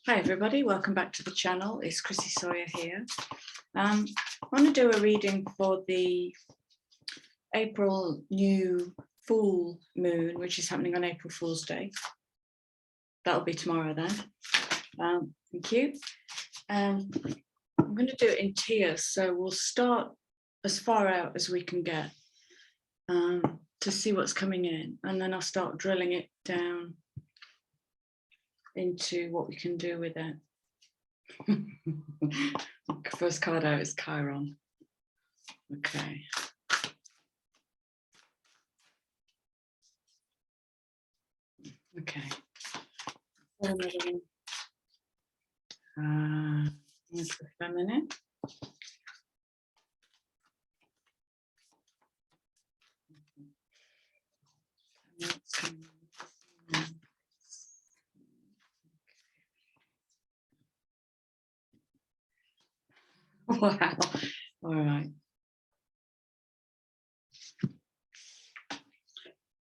Hi everybody, welcome back to the channel. It's Chrissy Sawyer here. I want to do a reading for the April new full moon, which is happening on April Fool's Day. That'll be tomorrow then. Thank you. I'm going to do it in tiers, so we'll start as far out as we can get to see what's coming in, and then I'll start drilling it down into what we can do with it. First card out is Chiron. Okay. Okay. It's the feminine. Wow. All right.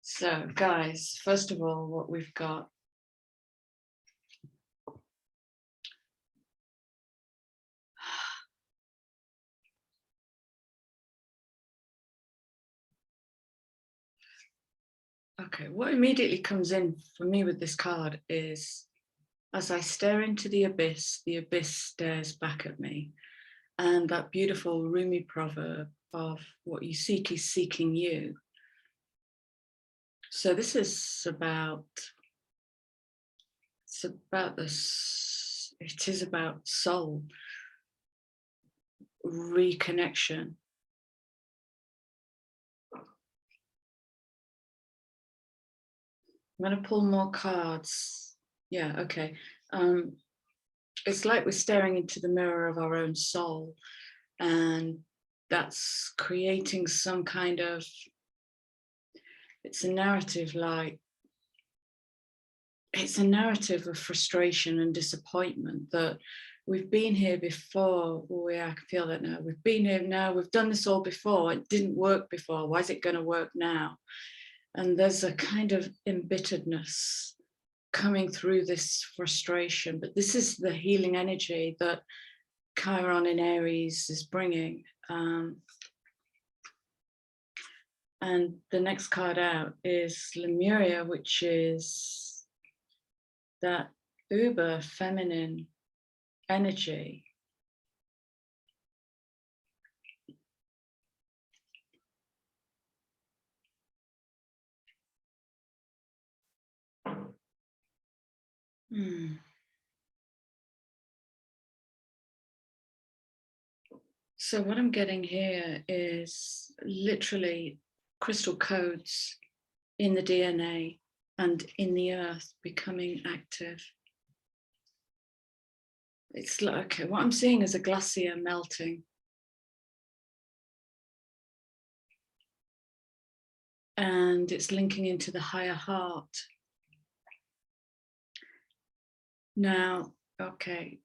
So, guys, first of all, what we've got. Okay, what immediately comes in for me with this card is, as I stare into the abyss stares back at me. And that beautiful Rumi proverb of what you seek is seeking you. So this is about, it is about soul, reconnection. I'm going to pull more cards. Yeah, okay. It's like we're staring into the mirror of our own soul, and that's creating some kind of, it's a narrative of frustration and disappointment that we've been here before. Oh yeah, I can feel that now. We've been here now, we've done this all before, it didn't work before, why is it going to work now? And there's a kind of embitteredness coming through this frustration, but this is the healing energy that Chiron in Aries is bringing. And the next card out is Lemuria, which is that uber feminine energy. So what I'm getting here is literally crystal codes in the DNA and in the earth becoming active. It's like, okay, what I'm seeing is a glacier melting. And it's linking into the higher heart. Now, okay,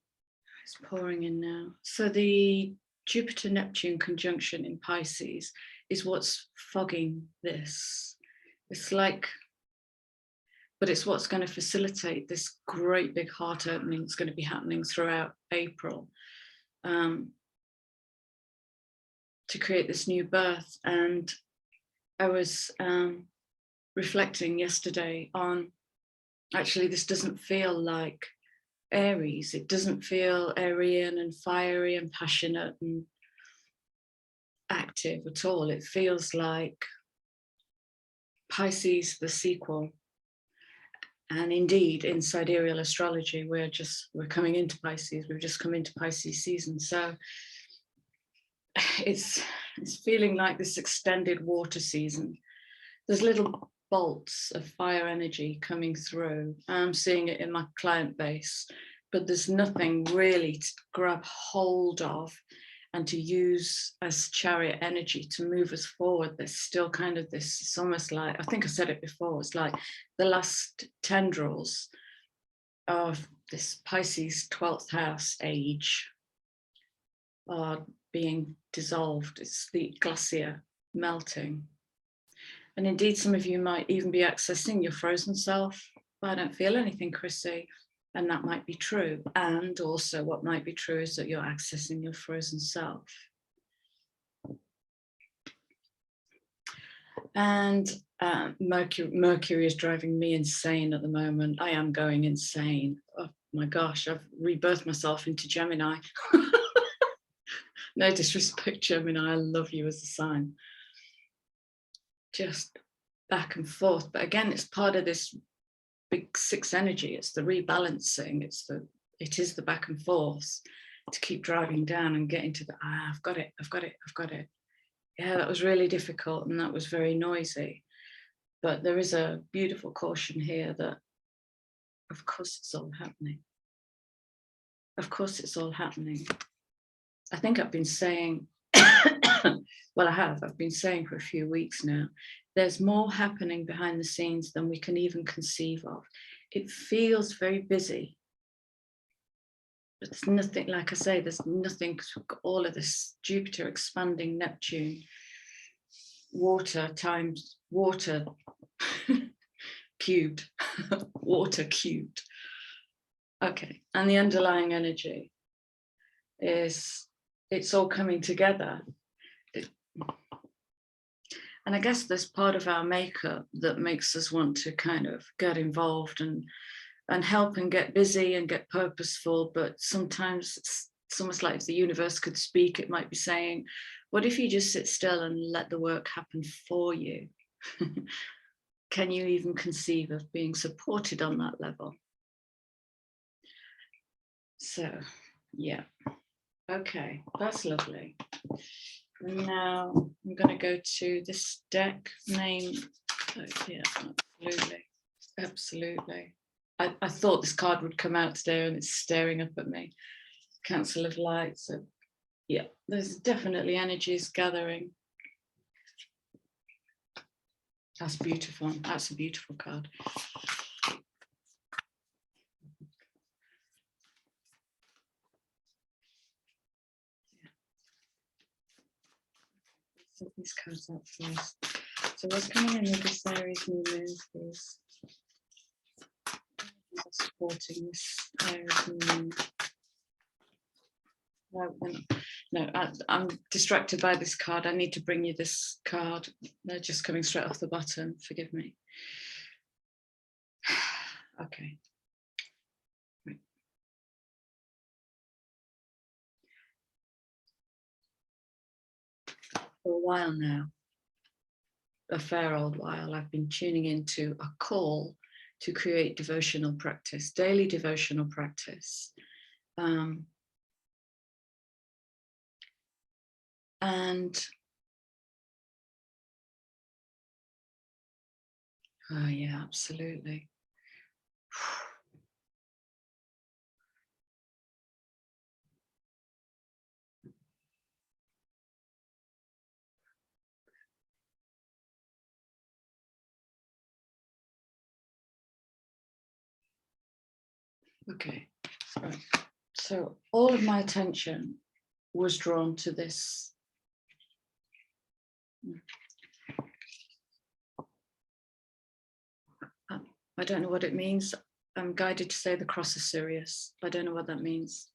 it's pouring in now. So the Jupiter-Neptune conjunction in Pisces is what's fogging this. It's like, but it's what's going to facilitate this great big heart opening that's going to be happening throughout April to create this new birth. And I was reflecting yesterday on, actually, this doesn't feel like Aries. It doesn't feel Aryan and fiery and passionate and active at all. It feels like Pisces, the sequel. And indeed, in sidereal astrology, we're coming into Pisces. We've just come into Pisces season. So it's feeling like this extended water season. There's little bolts of fire energy coming through. I'm seeing it in my client base, but there's nothing really to grab hold of and to use as chariot energy to move us forward. There's still kind of this, it's almost like, I think I said it before, it's like the last tendrils of this Pisces 12th house age are being dissolved. It's the glacier melting. And indeed, some of you might even be accessing your frozen self. I don't feel anything, Chrissy. And that might be true. And also what might be true is that you're accessing your frozen self. And Mercury is driving me insane at the moment. I am going insane. Oh my gosh, I've rebirthed myself into Gemini. No disrespect, Gemini, I love you as a sign. Just back and forth. But again, it's part of this big six energy. It's the rebalancing. It is the back and forth to keep driving down and getting to the, I've got it, I've got it, I've got it. Yeah, that was really difficult and that was very noisy. But there is a beautiful caution here that, of course, it's all happening. Of course, it's all happening. I think I've been saying, well, I've been saying for a few weeks now, there's more happening behind the scenes than we can even conceive of. It feels very busy. But there's nothing, like I say, there's nothing, all of this Jupiter expanding, Neptune, water times water cubed, water cubed. Okay, and the underlying energy is, it's all coming together. And I guess there's part of our makeup that makes us want to kind of get involved and help and get busy and get purposeful, but sometimes it's almost like if the universe could speak, it might be saying, what if you just sit still and let the work happen for you? Can you even conceive of being supported on that level? So, yeah. Okay, that's lovely. And now I'm going to go to this deck name. Oh, yeah, absolutely. Absolutely. I thought this card would come out today and it's staring up at me. Council of Light. So, yeah, there's definitely energies gathering. That's beautiful. That's a beautiful card. Set these cards out first. So what's coming in with this Aries new moon, please? Supporting this Aries new moon. No, I'm distracted by this card. I need to bring you this card. They're just coming straight off the bottom. Forgive me. Okay. Right. For a while now, a fair old while, I've been tuning into a call to create devotional practice, daily devotional practice. And oh yeah, absolutely. Okay, right. So all of my attention was drawn to this. I don't know what it means. I'm guided to say the cross of Sirius. I don't know what that means.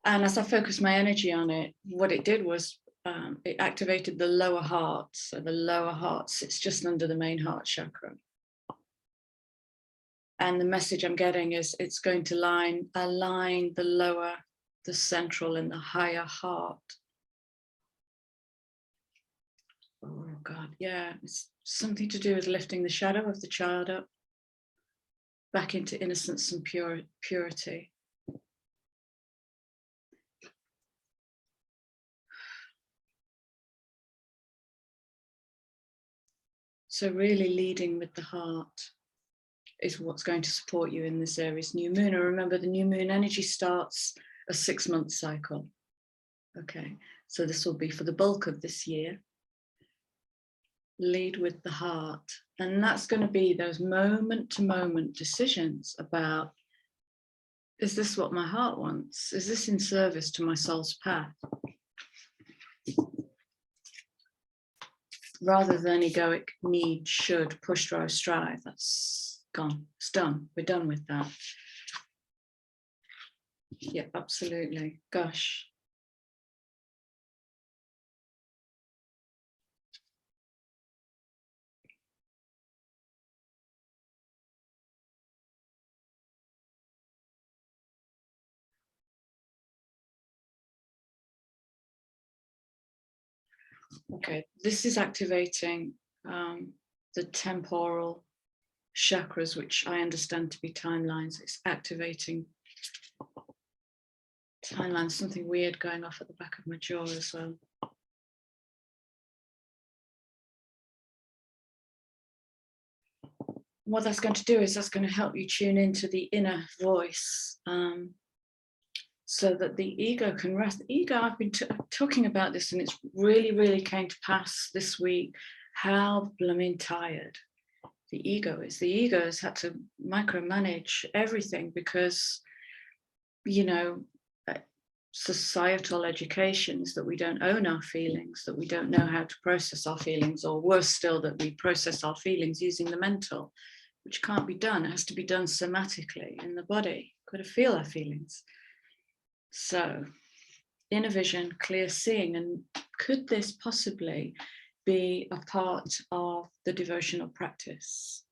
And as I focused my energy on it, what it did was it activated the lower heart. So the lower heart sits just under the main heart chakra. And the message I'm getting is it's going to align the lower, the central, and the higher heart. Oh God, yeah, it's something to do with lifting the shadow of the child up back into innocence and purity. So really leading with the heart is what's going to support you in this Aries new moon. And remember, the new moon energy starts a 6-month cycle. Okay, so this will be for the bulk of this year. Lead with the heart. And that's going to be those moment-to-moment decisions about, is this what my heart wants? Is this in service to my soul's path? Rather than egoic need, should, push, drive, strive. That's gone. It's done. We're done with that. Yeah, absolutely. Gosh. Okay, this is activating the temporal chakras, which I understand to be timelines. It's activating timelines, something weird going off at the back of my jaw as well. What that's going to do is that's going to help you tune into the inner voice, so that the ego can rest. The ego, I've been talking about this, and it's really, really came to pass this week, how blooming tired the ego is. The ego has had to micromanage everything because, you know, societal education is that we don't own our feelings, that we don't know how to process our feelings, or worse still, that we process our feelings using the mental, which can't be done. It has to be done somatically in the body. Got to feel our feelings. So, inner vision, clear seeing, and could this possibly be a part of the devotional practice?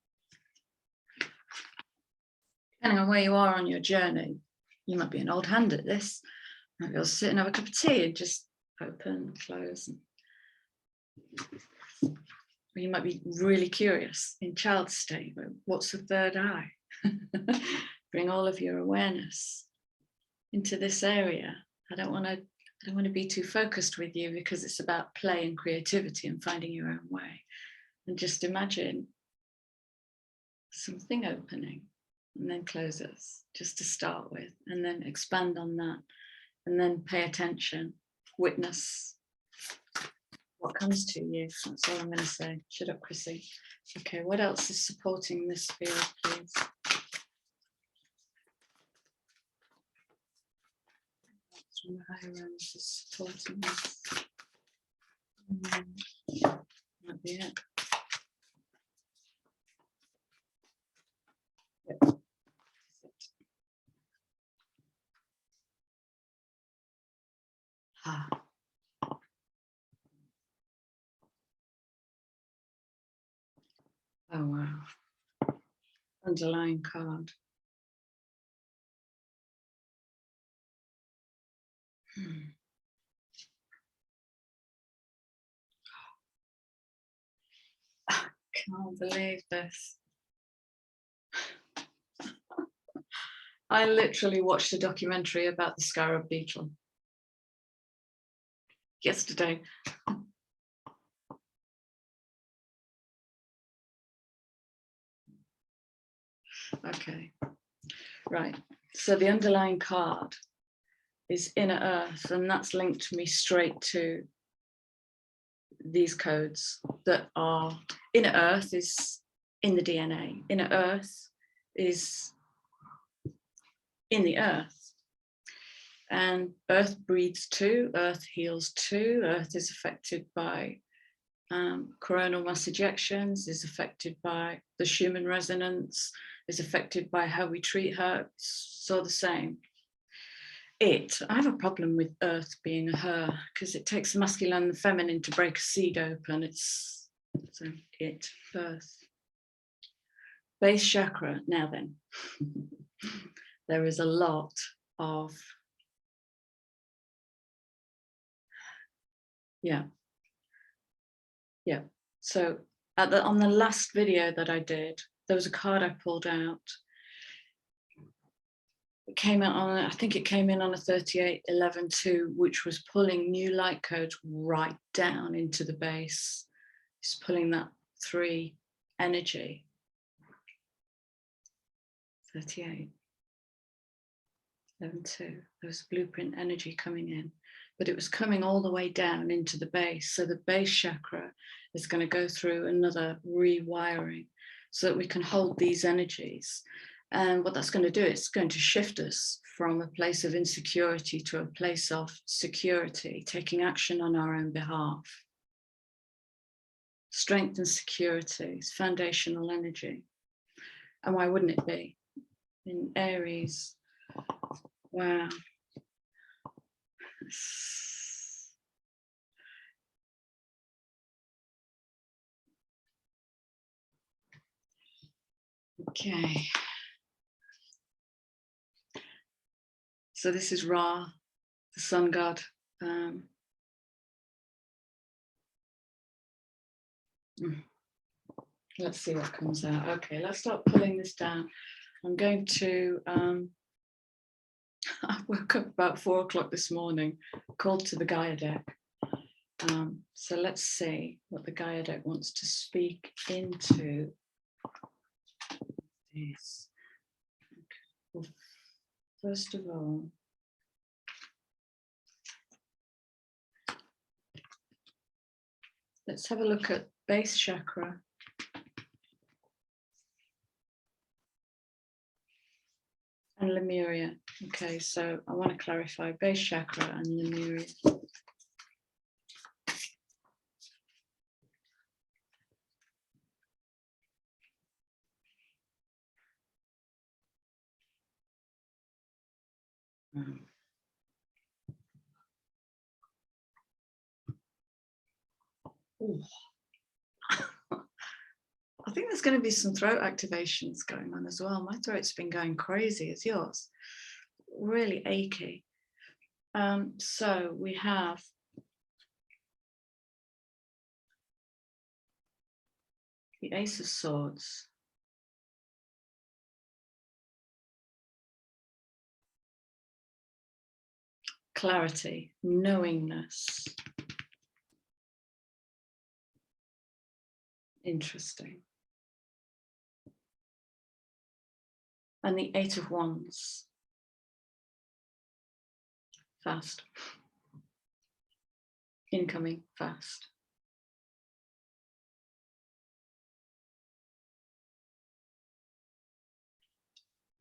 Depending on where you are on your journey, you might be an old hand at this. Maybe you'll sit and have a cup of tea and just open and close. Or you might be really curious in child state. What's the third eye? Bring all of your awareness into this area. I don't want to be too focused with you, because it's about play and creativity and finding your own way. And just imagine something opening and then closes, just to start with, and then expand on that, and then pay attention, witness what comes to you. That's all I'm going to say. Shut up, Chrissy. Okay, what else is supporting this field, please? From the higher realms is supporting this. Might be it. Yep. Ah. Oh wow. Underlying card. I can't believe this. I literally watched a documentary about the scarab beetle yesterday. Okay, right. So the underlying card is inner earth, and that's linked me straight to these codes that are inner earth is in the DNA. Inner earth is in the earth, and earth breathes too, earth heals too. Earth is affected by coronal mass ejections, is affected by the Schumann resonance, is affected by how we treat her. It's all the same. I have a problem with earth being a her, because it takes the masculine and the feminine to break a seed open. It's birth. Base chakra. Now then, there is a lot of, yeah. So on the last video that I did, there was a card I pulled out. It came out on, I think it came in on a 3811-2, which was pulling new light codes right down into the base. It's pulling that 3 energy. 38. 11-2. There was blueprint energy coming in, but it was coming all the way down into the base. So the base chakra is going to go through another rewiring so that we can hold these energies. And what that's going to do, it's going to shift us from a place of insecurity to a place of security, taking action on our own behalf. Strength and security is foundational energy. And why wouldn't it be? In Aries, wow. Okay. So this is Ra, the sun god. Let's see what comes out. Okay, let's start pulling this down. I'm going to, I woke up about 4 o'clock this morning, called to the Gaia deck. So let's see what the Gaia deck wants to speak into this. Okay. Well, first of all, let's have a look at base chakra. And Lemuria. Okay, so I want to clarify base chakra and Lemuria. I think there's going to be some throat activations going on as well. My throat's been going crazy as yours, really achy. So we have the Ace of Swords. Clarity, knowingness. Interesting. And the Eight of Wands. Fast. Incoming, fast.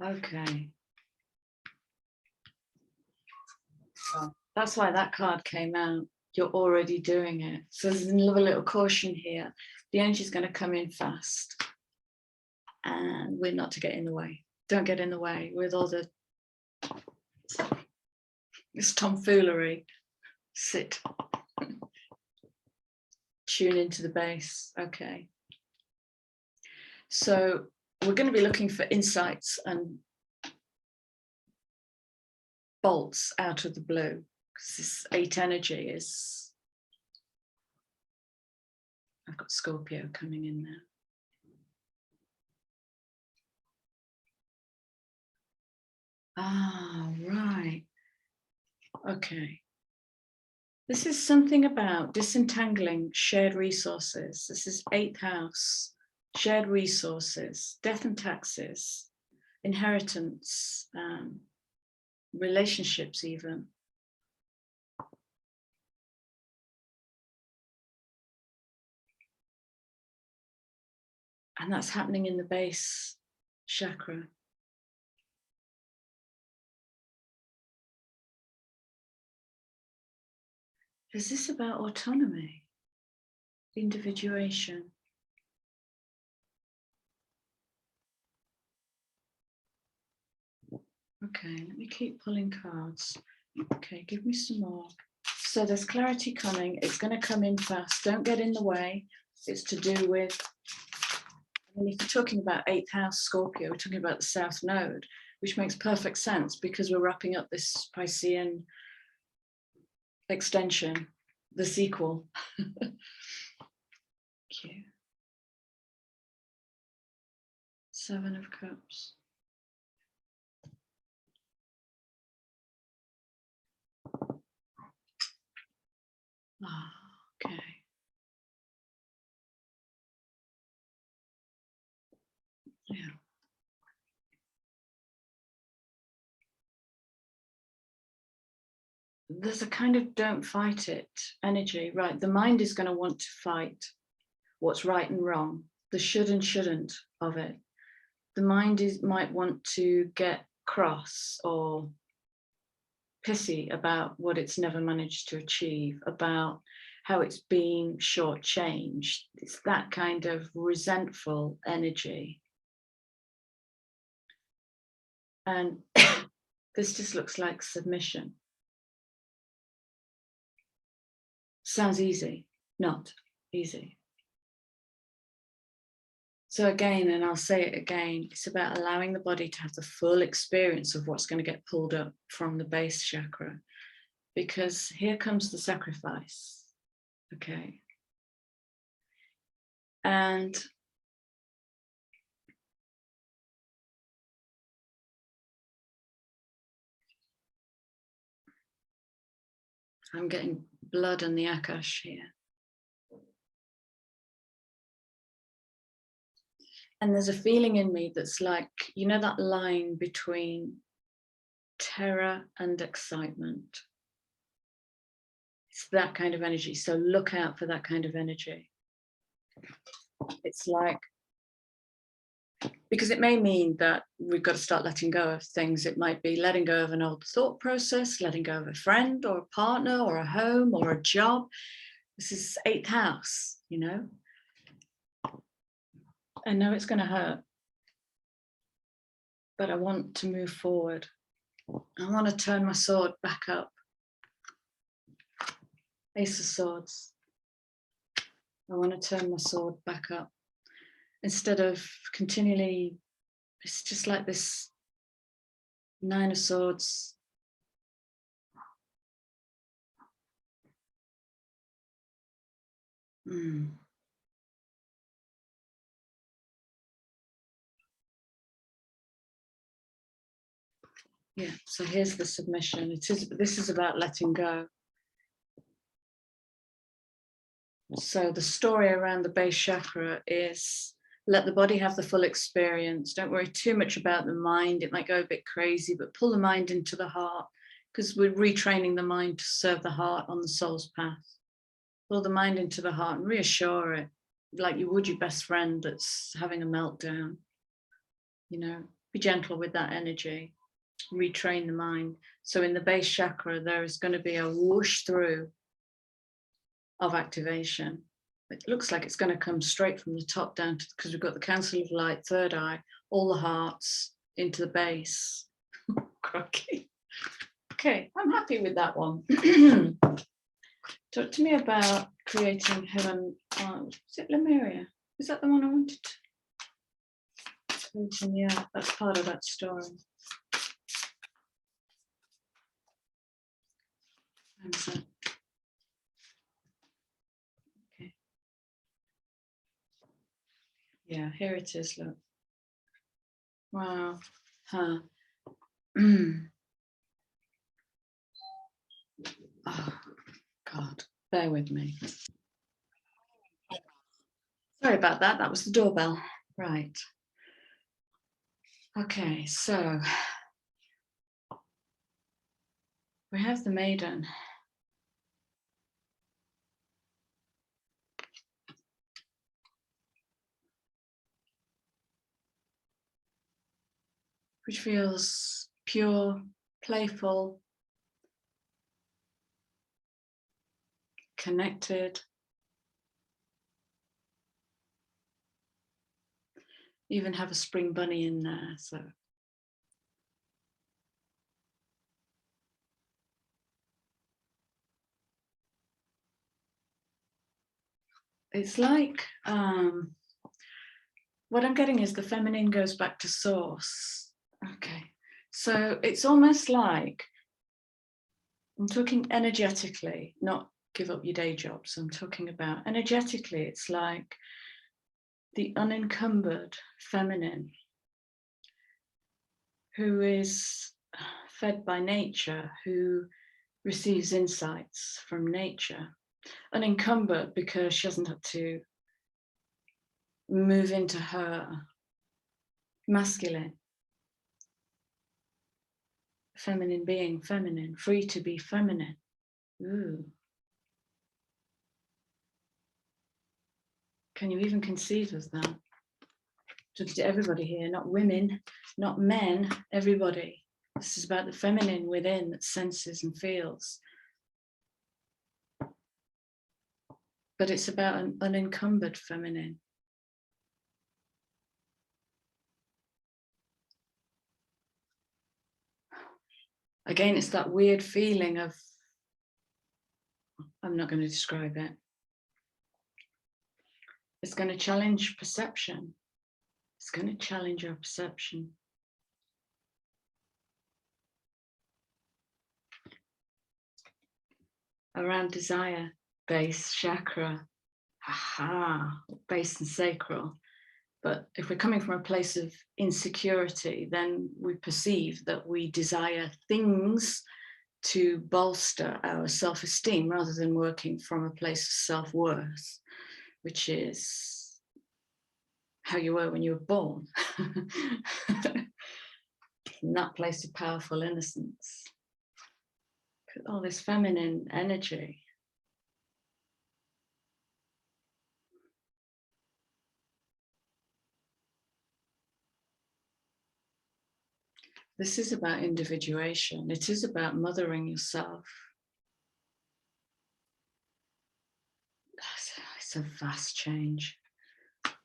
Okay. Well, that's why that card came out. You're already doing it. So there's another little caution here. The energy is going to come in fast. And we're not to get in the way. Don't get in the way with all this tomfoolery. Sit. Tune into the base. Okay. So we're going to be looking for insights and bolts out of the blue, because this 8 energy is, I've got Scorpio coming in there. Ah, right. Okay. This is something about disentangling shared resources. This is 8th house, shared resources, death and taxes, inheritance, relationships even. And that's happening in the base chakra. Is this about autonomy, individuation? Okay, let me keep pulling cards. Okay, give me some more. So there's clarity coming. It's going to come in fast. Don't get in the way. It's to do with, I mean, if you're talking about 8th house Scorpio, we're talking about the South Node, which makes perfect sense because we're wrapping up this Piscean extension, the sequel. Cute. 7 of Cups. Ah, okay. Yeah. There's a kind of don't fight it energy, right? The mind is going to want to fight what's right and wrong, the should and shouldn't of it. The mind might want to get cross or pissy about what it's never managed to achieve, about how it's been shortchanged. It's that kind of resentful energy. And this just looks like submission. Sounds easy, not easy. So again, and I'll say it again, it's about allowing the body to have the full experience of what's going to get pulled up from the base chakra, because here comes the sacrifice, okay? And I'm getting blood on the Akash here. And there's a feeling in me that's like, you know, that line between terror and excitement. It's that kind of energy. So look out for that kind of energy. It's like, because it may mean that we've got to start letting go of things. It might be letting go of an old thought process, letting go of a friend or a partner or a home or a job. This is 8th house, you know. I know it's going to hurt, but I want to move forward. I want to turn my sword back up. Ace of Swords. I want to turn my sword back up. Instead of continually, it's just like this 9 of Swords. Yeah, so here's the submission. This is about letting go. So the story around the base chakra is let the body have the full experience. Don't worry too much about the mind. It might go a bit crazy, but pull the mind into the heart, because we're retraining the mind to serve the heart on the soul's path. Pull the mind into the heart and reassure it, like you would your best friend that's having a meltdown. You know, be gentle with that energy. Retrain the mind. So in the base chakra, there is going to be a whoosh through of activation. It looks like it's going to come straight from the top down, because we've got the Council of Light, third eye, all the hearts into the base. Crikey. Okay, I'm happy with that one. Talk to me about creating heaven. Is it Lemuria? Is that the one I wanted to? Yeah, that's part of that story. Okay. Yeah, here it is, look. Wow. Huh. Oh, God, bear with me. Sorry about that. That was the doorbell. Right. Okay, so we have the maiden. Which feels pure, playful, connected. Even have a spring bunny in there, so. It's like, what I'm getting is the feminine goes back to source. Okay, so it's almost like, I'm talking energetically, not give up your day jobs. I'm talking about energetically, it's like the unencumbered feminine who is fed by nature, who receives insights from nature, unencumbered because she hasn't had to move into her masculine, feminine being feminine, free to be feminine. Ooh. Can you even conceive of that? Talking to everybody here, not women, not men, everybody. This is about the feminine within that senses and feels. But it's about an unencumbered feminine. Again, it's that weird feeling of, I'm not going to describe it. It's going to challenge perception. It's going to challenge our perception. Around desire, base, chakra, base and sacral. But if we're coming from a place of insecurity, then we perceive that we desire things to bolster our self-esteem rather than working from a place of self-worth, which is how you were when you were born. In that place of powerful innocence. All this feminine energy. This is about individuation. It is about mothering yourself. It's a vast change.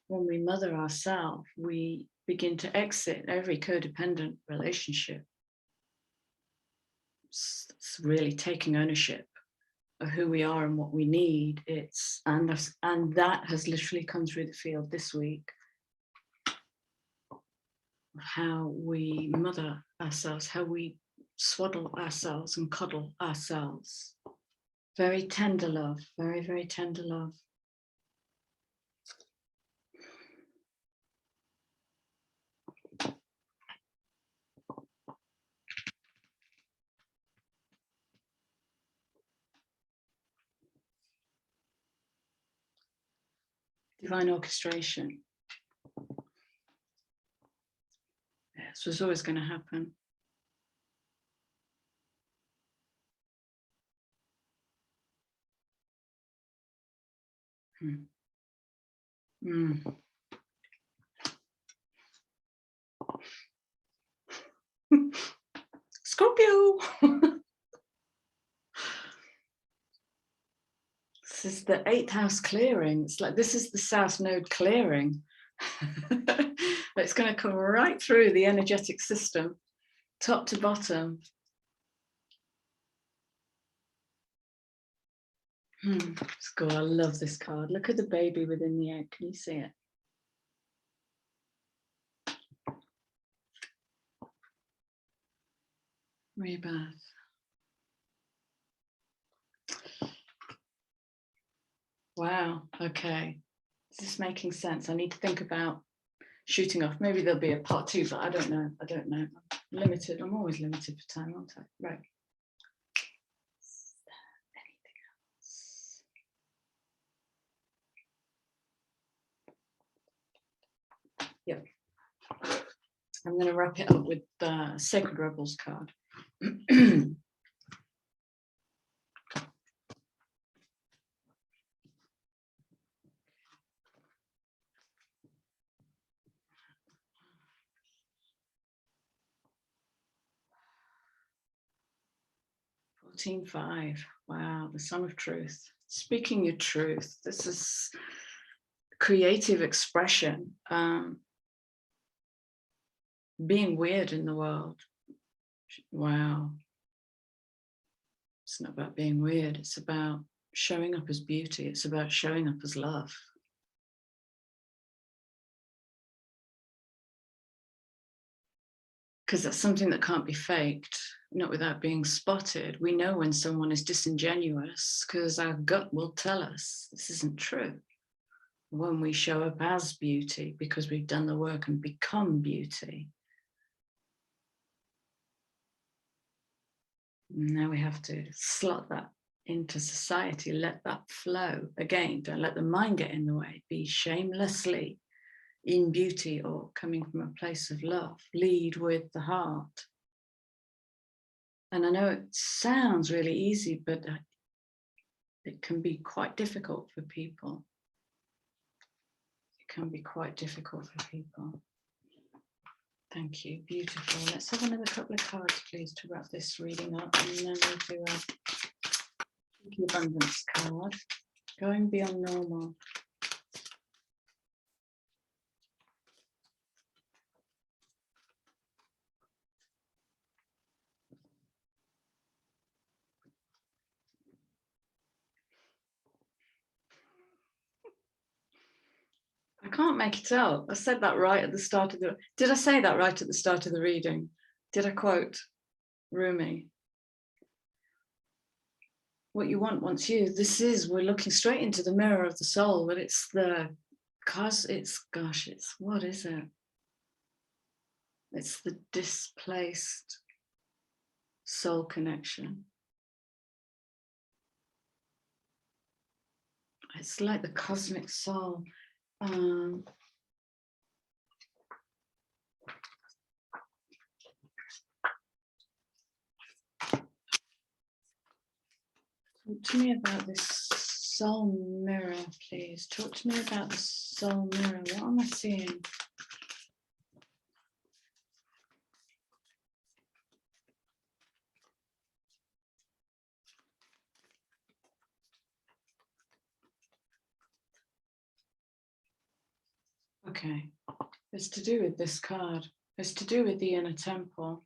When we mother ourselves, we begin to exit every codependent relationship. It's really taking ownership of who we are and what we need. And that has literally come through the field this week. How we mother ourselves, how we swaddle ourselves and cuddle ourselves. Very tender love, very, very tender love. Divine orchestration. Yeah, this was always going to happen. Scorpio. This is the 8th house clearing. It's like, this is the South Node clearing. It's going to come right through the energetic system, top to bottom. It's cool. I love this card. Look at the baby within the egg. Can you see it? Rebirth. Wow. Okay. Is this making sense? I need to think about shooting off. Maybe there'll be a part 2, but I don't know. I don't know. I'm limited. I'm always limited for time, aren't I? Right. Anything else? Yep. I'm going to wrap it up with the Sacred Rebels card. 14-5. Wow, the Sum of Truth. Speaking your truth. This is creative expression. Being weird in the world. Wow. It's not about being weird. It's about showing up as beauty. It's about showing up as love. Because that's something that can't be faked, not without being spotted. We know when someone is disingenuous because our gut will tell us this isn't true. When we show up as beauty because we've done the work and become beauty. Now we have to slot that into society, let that flow. Again, don't let the mind get in the way. Be shamelessly in beauty or coming from a place of love. Lead with the heart. And I know it sounds really easy, but it can be quite difficult for people. It can be quite difficult for people. Thank you, beautiful. Let's have another couple of cards, please, to wrap this reading up. And then we'll do the abundance card. Going beyond normal. I can't make it out. I said that right at the start of the, did I say that right at the start of the reading? Did I quote Rumi? What you want wants you. This is, we're looking straight into the mirror of the soul, but it's the, gosh, it's, what is it? It's the displaced soul connection. It's like the cosmic soul. Talk to me about this soul mirror, please. Talk to me about the soul mirror. What am I seeing? Okay, it's to do with this card. It's to do with the inner temple.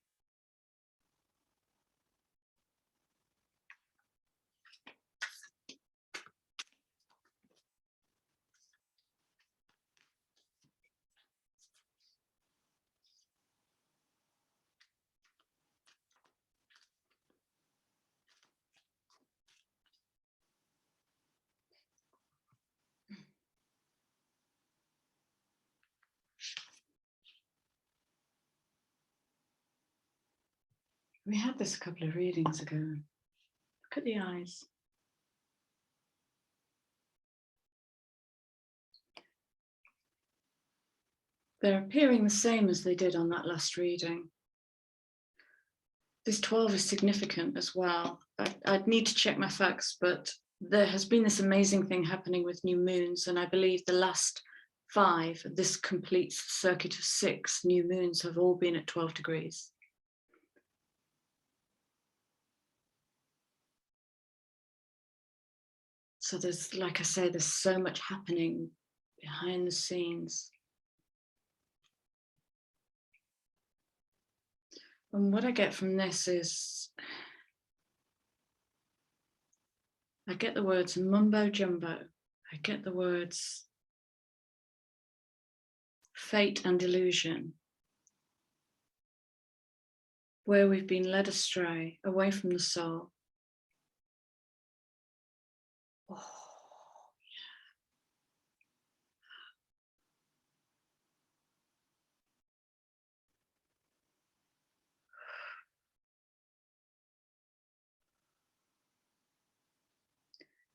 We had this a couple of readings ago. Look at the eyes. They're appearing the same as they did on that last reading. This 12 is significant as well. I'd need to check my facts, but there has been this amazing thing happening with new moons, and I believe the last 5, this completes the circuit of 6 new moons, have all been at 12 degrees. So there's, like I say, there's so much happening behind the scenes. And what I get from this is, I get the words mumbo jumbo. I get the words fate and illusion, where we've been led astray, away from the soul. Oh,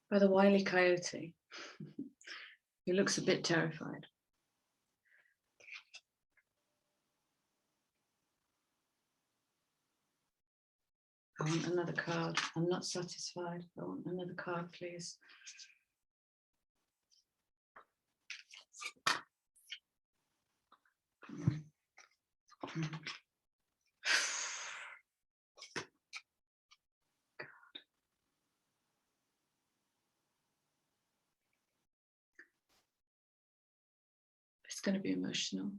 by the wily coyote, who looks a bit terrified. I want another card. I'm not satisfied. I want another card, please. It's going to be emotional.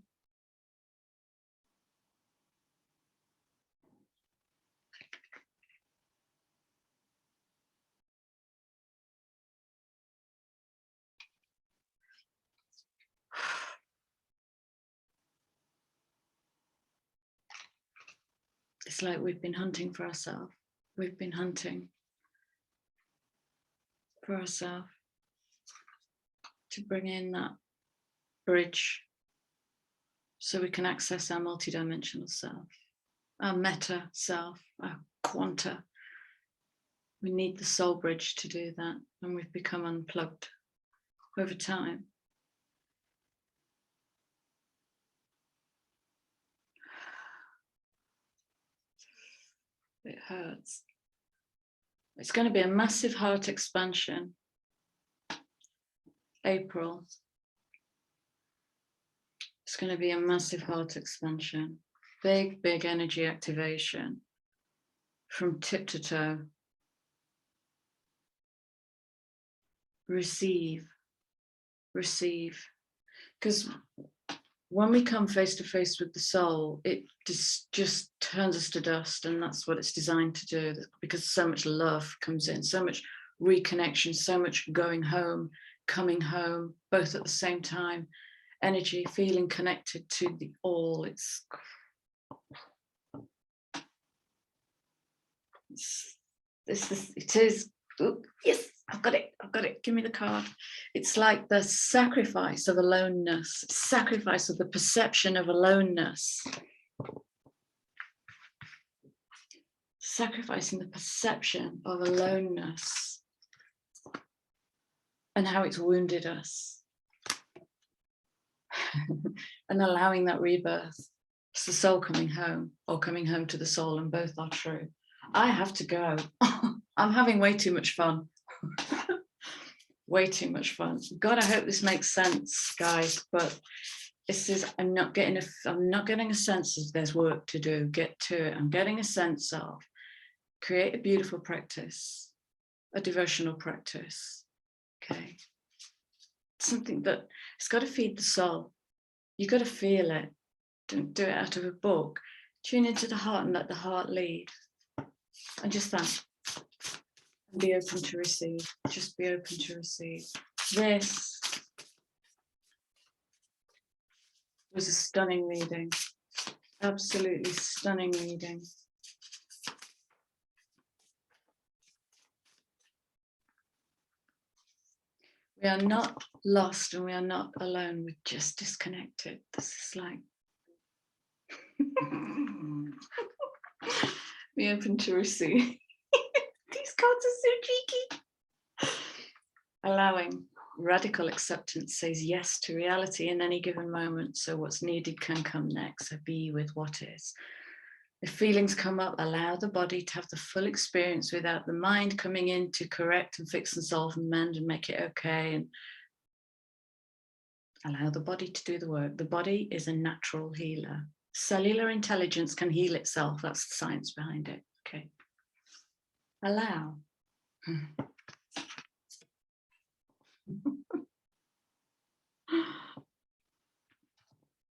It's like we've been hunting for ourselves. We've been hunting for ourselves to bring in that bridge so we can access our multidimensional self, our meta self, our quanta. We need the soul bridge to do that, and we've become unplugged over time. It hurts. It's going to be a massive heart expansion. April. It's going to be a massive heart expansion. Big, big energy activation from tip to toe. Receive. Receive. Because when we come face to face with the soul, it just turns us to dust, and that's what it's designed to do, because so much love comes in, so much reconnection, so much going home, coming home, both at the same time. energy, feeling connected to the all. It is, oh, yes, I've got it, give me the card. It's like the sacrifice of aloneness, sacrifice of the perception of aloneness. Sacrificing the perception of aloneness and how it's wounded us. And allowing that rebirth. It's the soul coming home, or coming home to the soul, and both are true. I have to go. I'm having way too much fun. Way too much fun. God, I hope this makes sense, guys, but this is, I'm not getting a sense of there's work to do. Get to it. I'm getting a sense of create a beautiful practice, a devotional practice. Okay. Something that it's got to feed the soul. You've got to feel it. Don't do it out of a book. Tune into the heart and let the heart lead. And just that. And be open to receive. Just be open to receive. This was a stunning reading. Absolutely stunning reading. We are not lost and we are not alone. We're just disconnected. This is like be open to receive. These cards are so cheeky. Allowing radical acceptance says yes to reality in any given moment. So what's needed can come next. So be with what is. If feelings come up, allow the body to have the full experience without the mind coming in to correct and fix and solve and mend and make it okay. And allow the body to do the work. The body is a natural healer. Cellular intelligence can heal itself. That's the science behind it. Okay. Allow.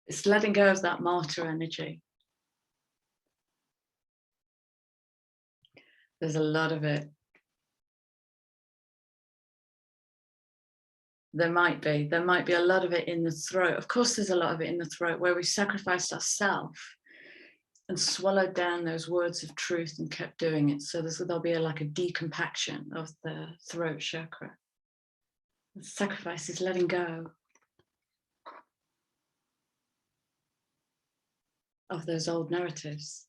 It's letting go of that martyr energy. There's a lot of it. There might be a lot of it in the throat. Of course, there's a lot of it in the throat where we sacrificed ourselves and swallowed down those words of truth and kept doing it. So there'll be like a decompaction of the throat chakra. The sacrifice is letting go of those old narratives.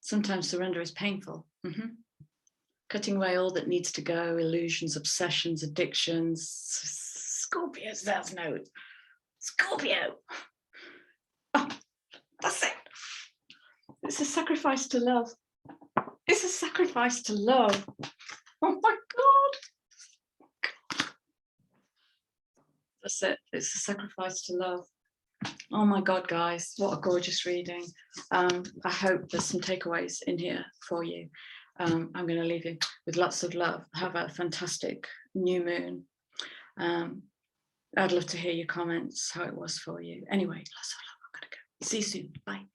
Sometimes surrender is painful. Cutting away all that needs to go, illusions, obsessions, addictions. Scorpio says no. Scorpio. Oh, that's it. It's a sacrifice to love. It's a sacrifice to love. Oh my God. That's it. It's a sacrifice to love. Oh my God, guys, what a gorgeous reading. I hope there's some takeaways in here for you. I'm going to leave you with lots of love. Have a fantastic new moon. I'd love to hear your comments, how it was for you. Anyway, lots of love. I'm going to go. See you soon. Bye.